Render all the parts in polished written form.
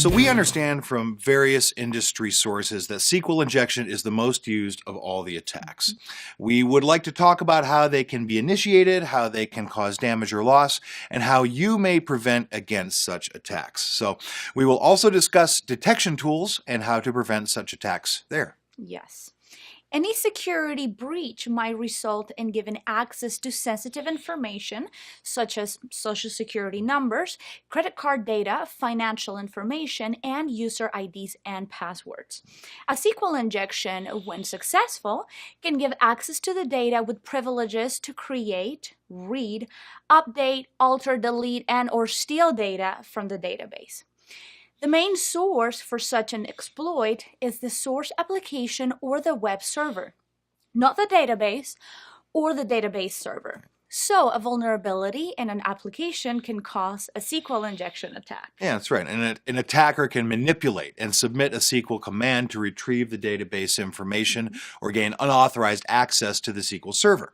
So we understand from various industry sources that SQL injection is the most used of all the attacks. We would like to talk about how they can be initiated, how they can cause damage or loss, and how you may prevent against such attacks. So we will also discuss detection tools and how to prevent such attacks there. Yes. Any security breach might result in giving access to sensitive information, such as social security numbers, credit card data, financial information, and user IDs and passwords. A SQL injection, when successful, can give access to the data with privileges to create, read, update, alter, delete, and/or steal data from the database. The main source for such an exploit is the source application or the web server, not the database or the database server. So a vulnerability in an application can cause a SQL injection attack. Yeah, that's right. And an attacker can manipulate and submit a SQL command to retrieve the database information or gain unauthorized access to the SQL server.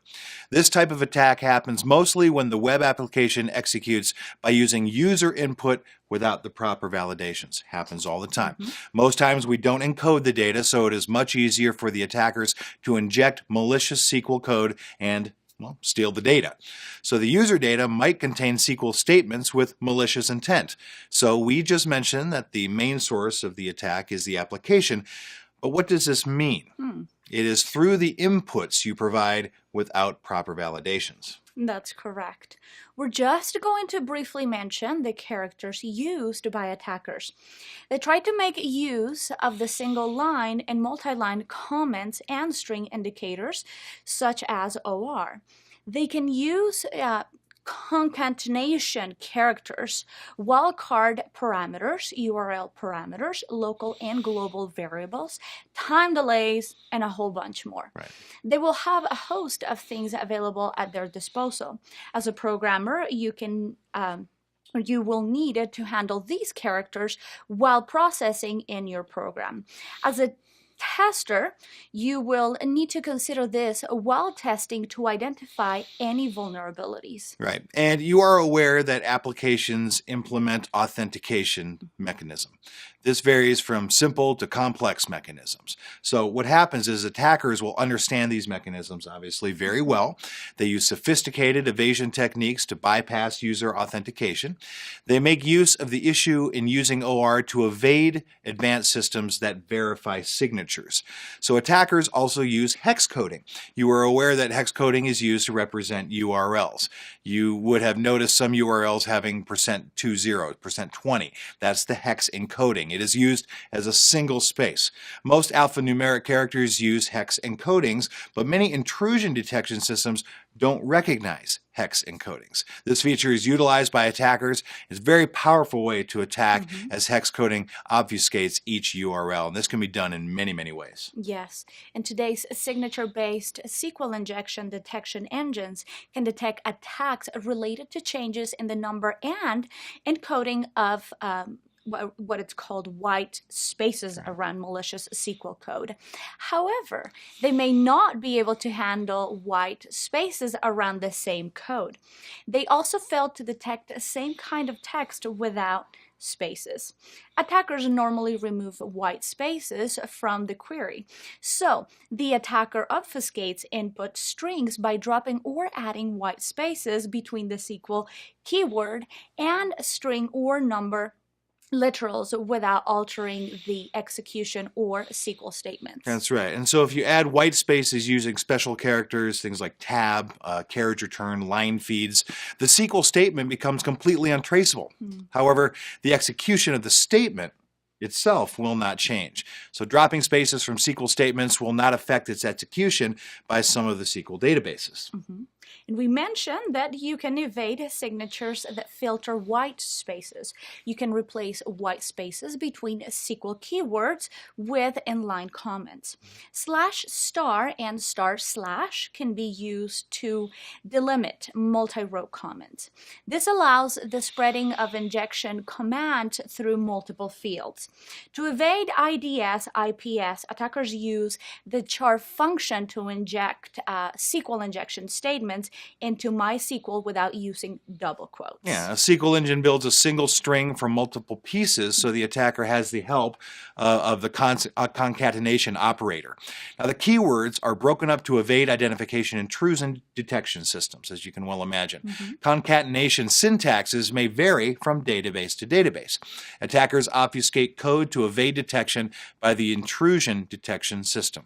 This type of attack happens mostly when the web application executes by using user input without the proper validations. Happens all the time. Most times we don't encode the data, so it is much easier for the attackers to inject malicious SQL code and steal the data. So the user data might contain SQL statements with malicious intent. So we just mentioned that the main source of the attack is the application. But what does this mean? It is through the inputs you provide without proper validations. That's correct. We're just going to briefly mention the characters used by attackers. They try to make use of the single line and multi-line comments and string indicators, such as OR. They can use concatenation characters, wildcard parameters, URL parameters, local and global variables, time delays, and a whole bunch more. Right. They will have a host of things available at their disposal. As a programmer, you will need to handle these characters while processing in your program. As a tester, you will need to consider this while testing to identify any vulnerabilities. Right. And you are aware that applications implement authentication mechanism. This varies from simple to complex mechanisms. So what happens is attackers will understand these mechanisms, obviously, very well. They use sophisticated evasion techniques to bypass user authentication. They make use of the issue in using OR to evade advanced systems that verify signatures. So attackers also use hex coding. You are aware that hex coding is used to represent URLs. You would have noticed some URLs having %20, %20. That's the hex encoding. It is used as a single space. Most alphanumeric characters use hex encodings, but many intrusion detection systems don't recognize hex encodings. This feature is utilized by attackers. It's a very powerful way to attack as hex coding obfuscates each URL. And this can be done in many, many ways. Yes. And today's signature-based SQL injection detection engines can detect attacks related to changes in the number and encoding of what it's called white spaces around malicious SQL code. However, they may not be able to handle white spaces around the same code. They also fail to detect the same kind of text without spaces. Attackers normally remove white spaces from the query. So the attacker obfuscates input strings by dropping or adding white spaces between the SQL keyword and string or number literals without altering the execution or SQL statements. That's right. And so if you add white spaces using special characters, things like tab, carriage return, line feeds, the SQL statement becomes completely untraceable. However, the execution of the statement itself will not change. So dropping spaces from SQL statements will not affect its execution by some of the SQL databases. And we mentioned that you can evade signatures that filter white spaces. You can replace white spaces between SQL keywords with inline comments. /* and */ can be used to delimit multi-row comments. This allows the spreading of injection command through multiple fields. To evade IDS, IPS, attackers use the char function to inject SQL injection statements arguments into my SQL without using double quotes. Yeah, a SQL engine builds a single string from multiple pieces, so the attacker has the help of the concatenation operator. Now, the keywords are broken up to evade identification intrusion detection systems, as you can well imagine. Concatenation syntaxes may vary from database to database. Attackers obfuscate code to evade detection by the intrusion detection system.